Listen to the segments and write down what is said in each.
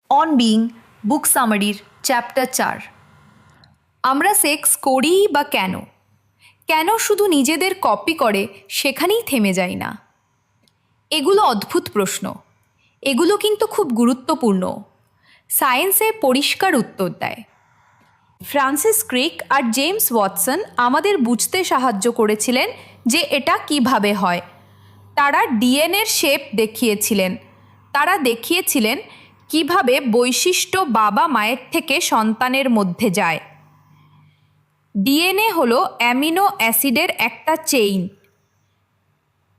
On being book সামারির chapter 4। আমরা sex করি বা কেন কেন শুধু নিজেদের কপি করে সেখানেই থেমে যাই না? এগুলো অদ্ভুত প্রশ্ন, এগুলো কিন্তু খুব গুরুত্বপূর্ণ। সায়েন্সে পরিষ্কার উত্তর দেয়। ফ্রান্সিস ক্রিক আর জেমস ওয়াটসন আমাদের বুঝতে সাহায্য করেছিলেন যে এটা কিভাবে হয়। তারা ডিএনএর শেপ দেখিয়েছিলেন। তারা দেখিয়েছিলেন কিভাবে বৈশিষ্ট্য বাবা মায়ের থেকে সন্তানের মধ্যে যায়। ডিএনএ হলো অ্যামিনো অ্যাসিডের একটা চেইন।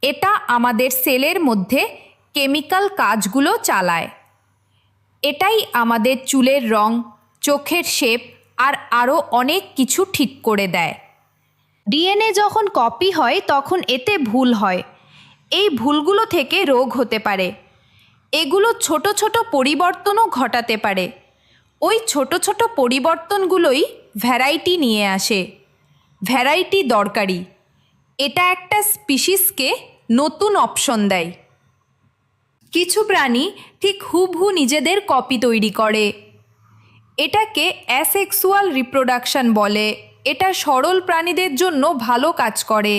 এটা আমাদের সেলের মধ্যে কেমিক্যাল কাজগুলো চালায়। এটাই আমাদের চুলের রং, চোখের শেপ আর আরও অনেক কিছু ঠিক করে দেয়। ডিএনএ যখন কপি হয় তখন এতে ভুল হয়। এই ভুলগুলো থেকে রোগ হতে পারে। এগুলো ছোট ছোট পরিবর্তনও ঘটাতে পারে। ওই ছোট ছোট পরিবর্তনগুলোই ভ্যারাইটি নিয়ে আসে। ভ্যারাইটি দরকারি। এটা একটা স্পিসিসকে নতুন অপশন দেয়। কিছু প্রাণী ঠিক হুবহু নিজেদের কপি তৈরি করে। এটাকে অ্যাসেক্সুয়াল রিপ্রোডাকশন বলে। এটা সরল প্রাণীদের জন্য ভালো কাজ করে,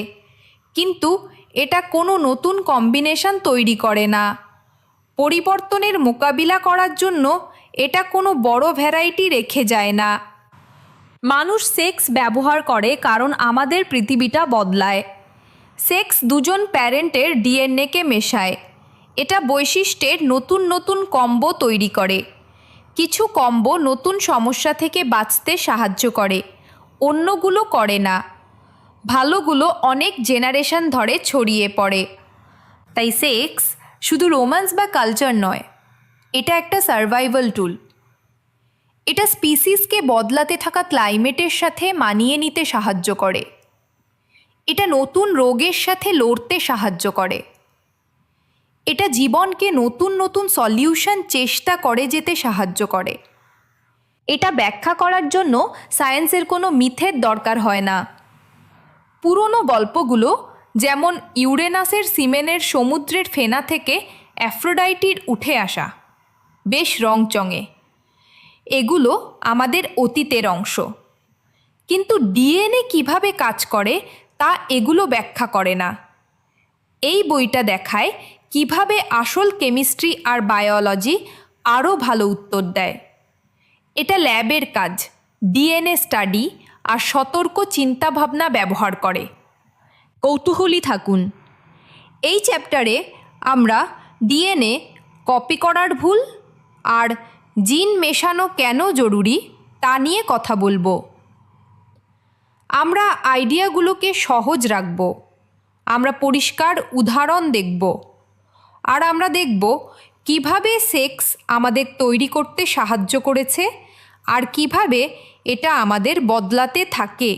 কিন্তু এটা কোনো নতুন কম্বিনেশন তৈরি করে না। পরিবর্তনের মোকাবিলা করার জন্য এটা কোনো বড় ভ্যারাইটি রেখে যায় না। মানুষ সেক্স ব্যবহার করে কারণ আমাদের পৃথিবীটা বদলায়। সেক্স দুজন প্যারেন্টের ডিএনএকে মেশায়। এটা বৈশিষ্ট্যের নতুন নতুন কম্বো তৈরি করে। কিছু কম্বো নতুন সমস্যা থেকে বাঁচতে সাহায্য করে, অন্যগুলো করে না। ভালোগুলো অনেক জেনারেশন ধরে ছড়িয়ে পড়ে। তাই সেক্স শুধু রোম্যান্স বা কালচার নয়, এটা একটা সার্ভাইভাল টুল। এটা স্পিসিসকে বদলাতে থাকা ক্লাইমেটের সাথে মানিয়ে নিতে সাহায্য করে। এটা নতুন রোগের সাথে লড়তে সাহায্য করে। এটা জীবনকে নতুন নতুন সলিউশন চেষ্টা করে যেতে সাহায্য করে। এটা ব্যাখ্যা করার জন্য সায়েন্সের কোনো মিথের দরকার হয় না। পুরনো গল্পগুলো, যেমন ইউরেনাসের সিমেনের সমুদ্রের ফেনা থেকে অ্যাফ্রোডাইটির উঠে আসা, বেশ রংচঙে। এগুলো আমাদের অতীতের অংশ। কিন্তু ডিএনএ কিভাবে কাজ করে তা এগুলো ব্যাখ্যা করে না। এই বইটা দেখায় কিভাবে আসল কেমিস্ট্রি আর বায়োলজি আরও ভালো উত্তর দেয়। এটা ল্যাবের কাজ, ডিএনএ স্টাডি আর সতর্ক চিন্তাভাবনা ব্যবহার করে। কৌতূহলী থাকুন। এই চ্যাপ্টারে আমরা ডিএনএ কপি করার ভুল আর জিন মেশানো কেন জরুরি তা নিয়ে কথা বলবো। আমরা আইডিয়াগুলোকে সহজ রাখব। আমরা পরিষ্কার উদাহরণ দেখব। আর আমরা দেখব কিভাবে সেক্স আমাদের তৈরি করতে সাহায্য করেছে আর কিভাবে এটা আমাদের বদলাতে থাকে।